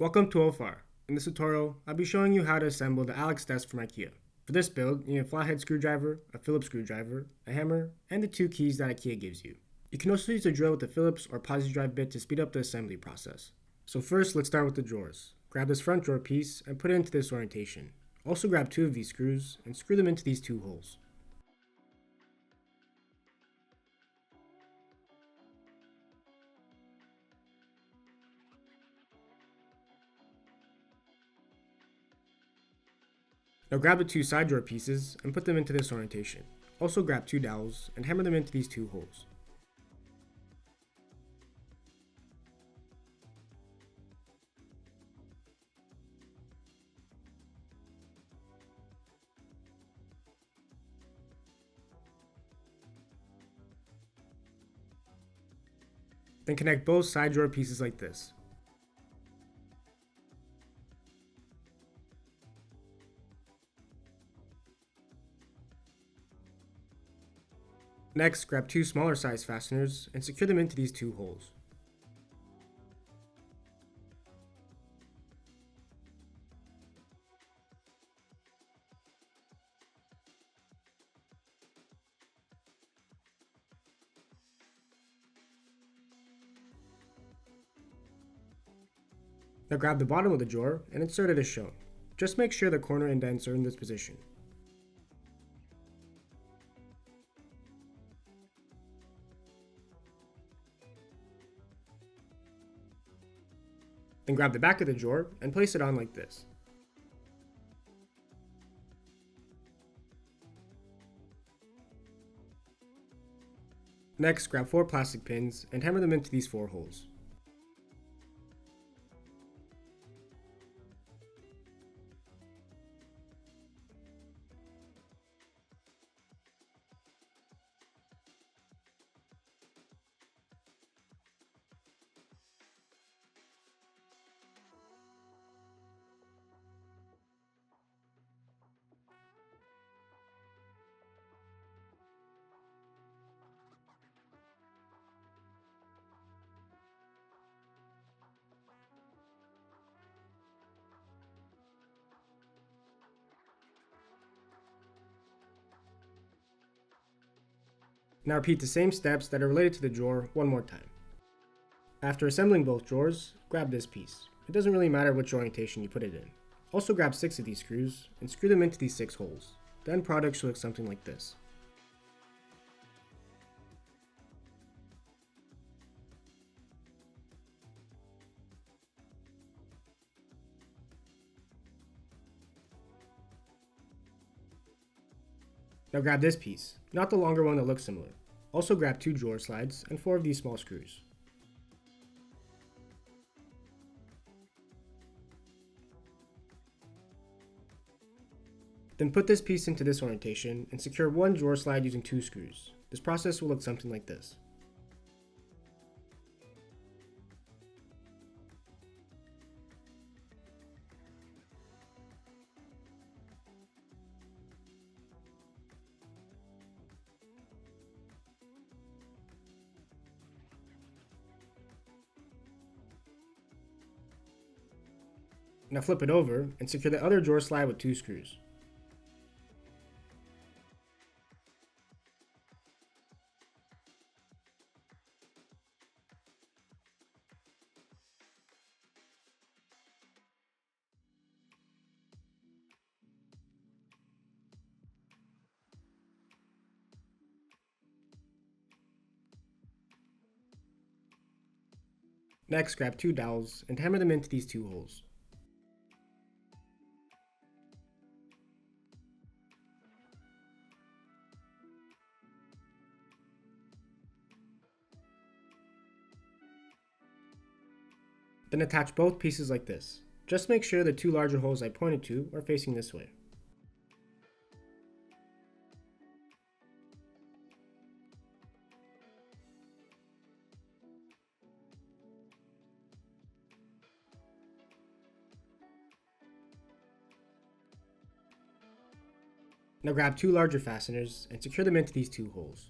Welcome to OFAR. In this tutorial, I'll be showing you how to assemble the Alex desk from IKEA. For this build, you need a flathead screwdriver, a Phillips screwdriver, a hammer, and the two keys that IKEA gives you. You can also use a drill with the Phillips or positive drive bit to speed up the assembly process. So first, let's start with the drawers. Grab this front drawer piece and put it into this orientation. Also grab two of these screws and screw them into these two holes. Now grab the two side drawer pieces and put them into this orientation. Also grab two dowels and hammer them into these two holes. Then connect both side drawer pieces like this. Next, grab two smaller size fasteners and secure them into these two holes. Now grab the bottom of the drawer and insert it as shown. Just make sure the corner indents are in this position. Then grab the back of the drawer and place it on like this. Next, grab 4 plastic pins and hammer them into these 4 holes. Now repeat the same steps that are related to the drawer one more time. After assembling both drawers, grab this piece. It doesn't really matter which orientation you put it in. Also grab 6 of these screws and screw them into these 6 holes. The end product should look something like this. Now grab this piece, not the longer one that looks similar. Also grab 2 drawer slides and 4 of these small screws. Then put this piece into this orientation and secure 1 drawer slide using 2 screws. This process will look something like this. Now flip it over and secure the other drawer slide with 2 screws. Next, grab 2 dowels and hammer them into these 2 holes. Then attach both pieces like this. Just make sure the 2 larger holes I pointed to are facing this way. Now grab 2 larger fasteners and secure them into these 2 holes.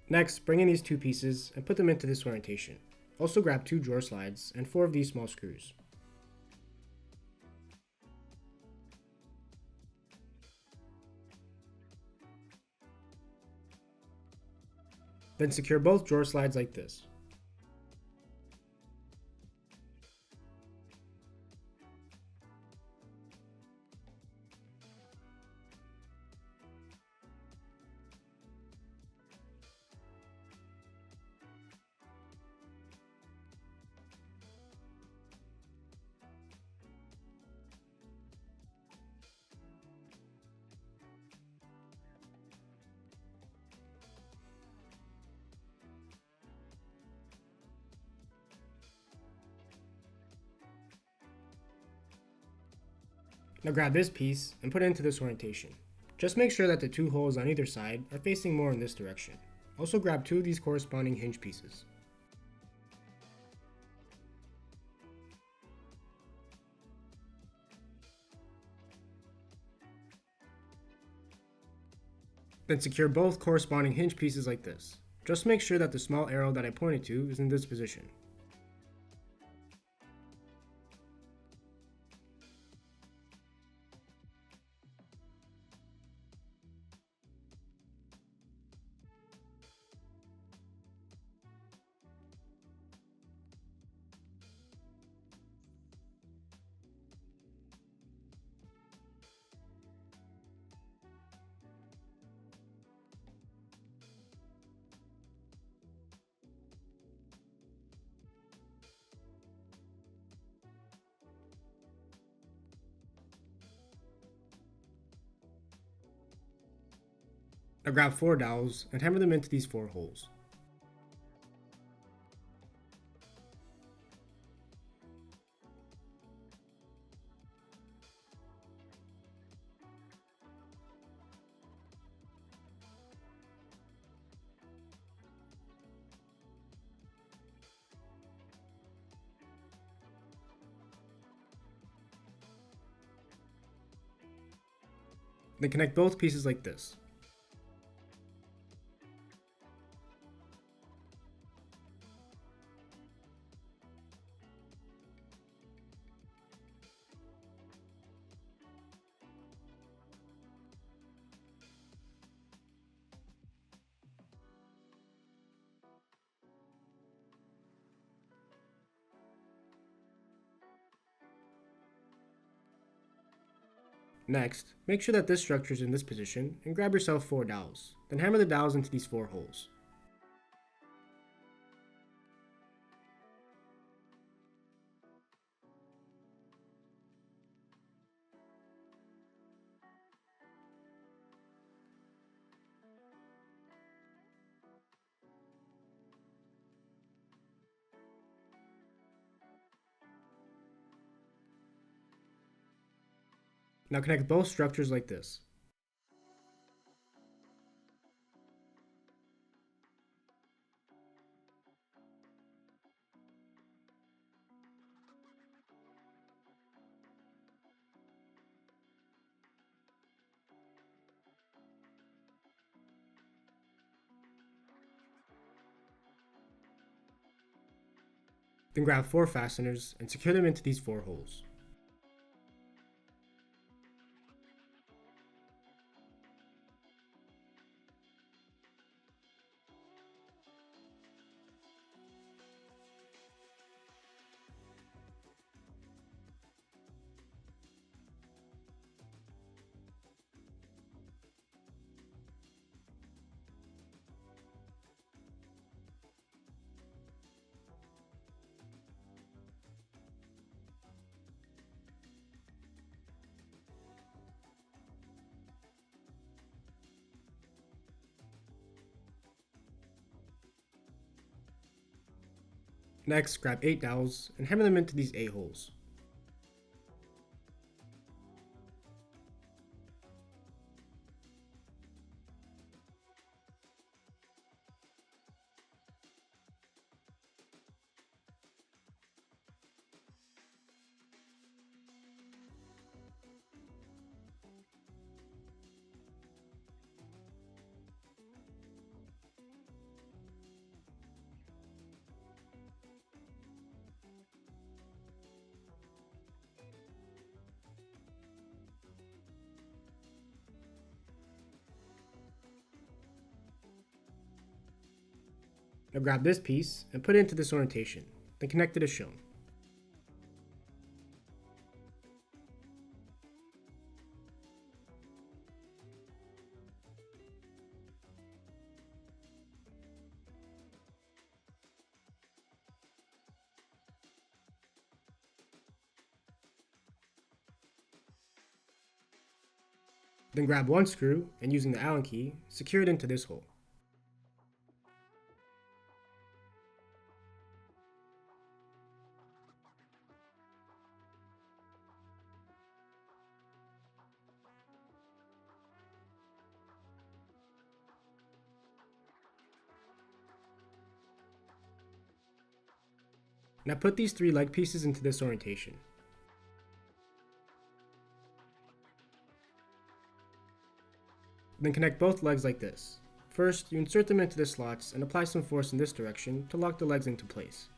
Next, bring in these two pieces and put them into this orientation. Also grab 2 drawer slides and 4 of these small screws. Then secure both drawer slides like this. Now grab this piece and put it into this orientation. Just make sure that the 2 holes on either side are facing more in this direction. Also grab 2 of these corresponding hinge pieces. Then secure both corresponding hinge pieces like this. Just make sure that the small arrow that I pointed to is in this position. Now grab 4 dowels and hammer them into these 4 holes. Then connect both pieces like this. Next, make sure that this structure is in this position and grab yourself 4 dowels. Then hammer the dowels into these 4 holes. Now connect both structures like this. Then grab 4 fasteners and secure them into these 4 holes. Next, grab 8 dowels and hammer them into these 8 holes. Now grab this piece and put it into this orientation, then connect it as shown. Then grab one screw and using the Allen key, secure it into this hole. Now put these 3 leg pieces into this orientation. Then connect both legs like this. First, you insert them into the slots and apply some force in this direction to lock the legs into place.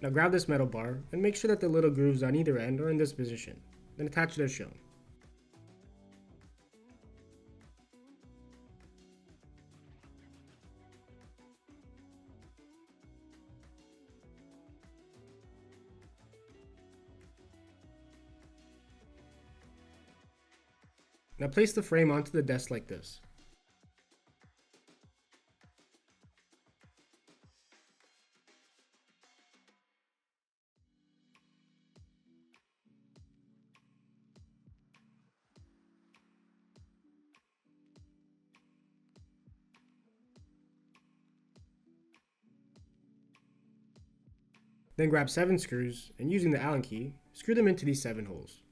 Now grab this metal bar and make sure that the little grooves on either end are in this position, then attach it as shown. Now place the frame onto the desk like this. Then grab 7 screws and using the Allen key, screw them into these 7 holes.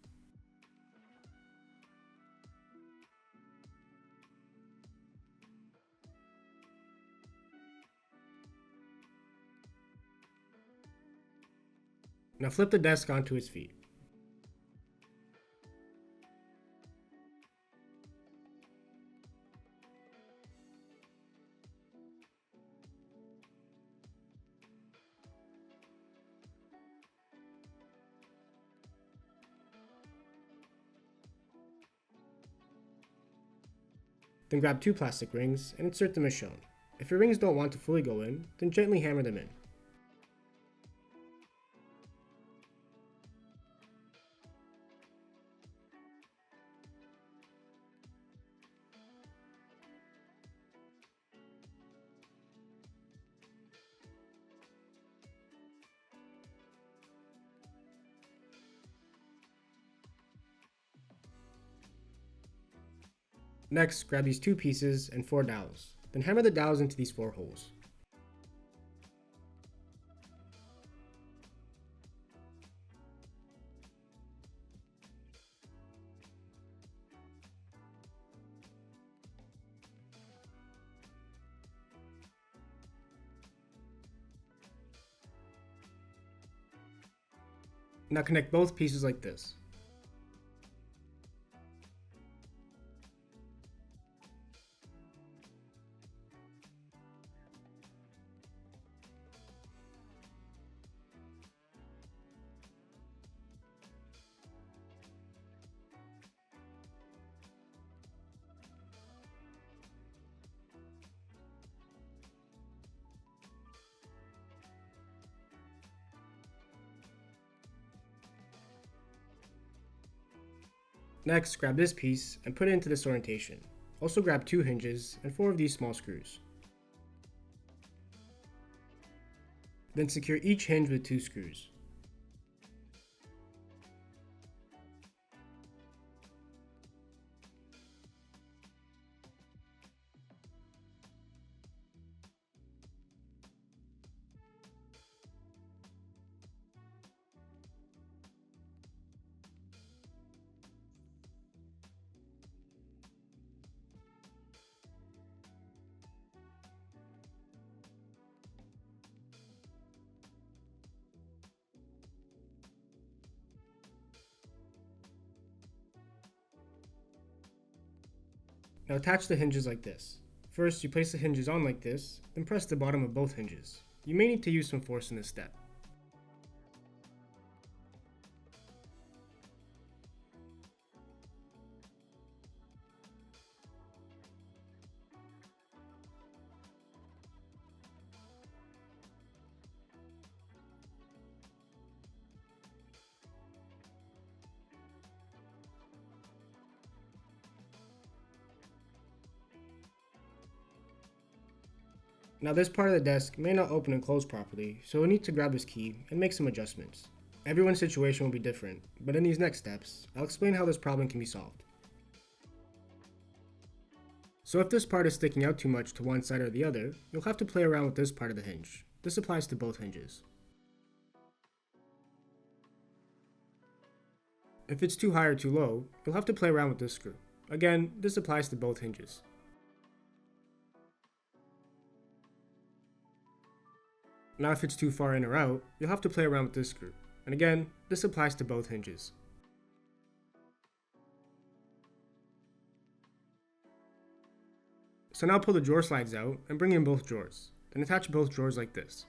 Now flip the desk onto its feet. Then grab 2 plastic rings and insert them as shown. If your rings don't want to fully go in, then gently hammer them in. Next, grab these 2 pieces and 4 dowels, then hammer the dowels into these 4 holes. Now connect both pieces like this. Next, grab this piece and put it into this orientation. Also grab 2 hinges and 4 of these small screws. Then secure each hinge with 2 screws. Now attach the hinges like this. First, you place the hinges on like this, then press the bottom of both hinges. You may need to use some force in this step. Now this part of the desk may not open and close properly, so you'll need to grab this key and make some adjustments. Everyone's situation will be different, but in these next steps, I'll explain how this problem can be solved. So if this part is sticking out too much to one side or the other, you'll have to play around with this part of the hinge. This applies to both hinges. If it's too high or too low, you'll have to play around with this screw. Again, this applies to both hinges. Now if it's too far in or out, you'll have to play around with this screw. And again, this applies to both hinges. So now pull the drawer slides out and bring in both drawers. Then attach both drawers like this.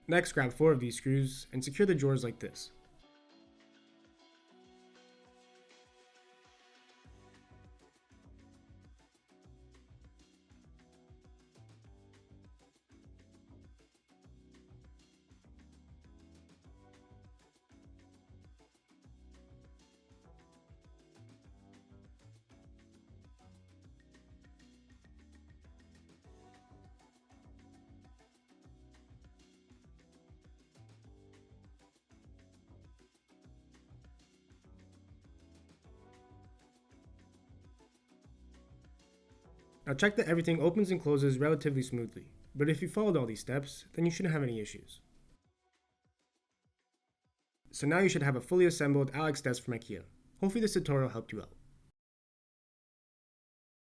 Next, grab 4 of these screws and secure the drawers like this. Now check that everything opens and closes relatively smoothly, but if you followed all these steps, then you shouldn't have any issues. So now you should have a fully assembled Alex desk from IKEA. Hopefully this tutorial helped you out.